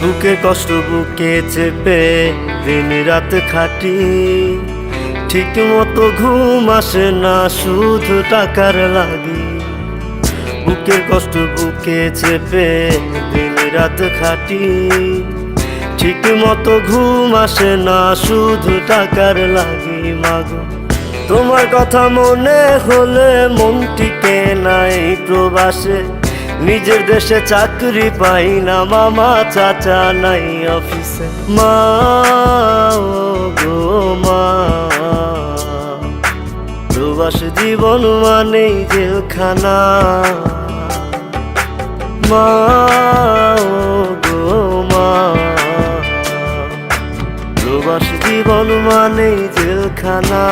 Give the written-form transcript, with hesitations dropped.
বুকে কষ্ট বুকে চেপে দিন রাত খাটি, ঠিক মতো ঘুম আসে না শুধু টাকার লাগি। বুকের কষ্ট বুকে চেপে দিন রাত খাটি, ঠিক মতো ঘুম আসে না শুধু টাকার লাগি। মাগো তোমার কথা মনে হলে মন টিকে নাই প্রবাসে, নিজের দেশে চাকরি পাই না, মামা চাচা নাই অফিসে। মা ও গো মা, প্রবাস জীবন মানেই জেলখানা। মা ও গো মা, প্রবাস জীবন মানেই জেলখানা।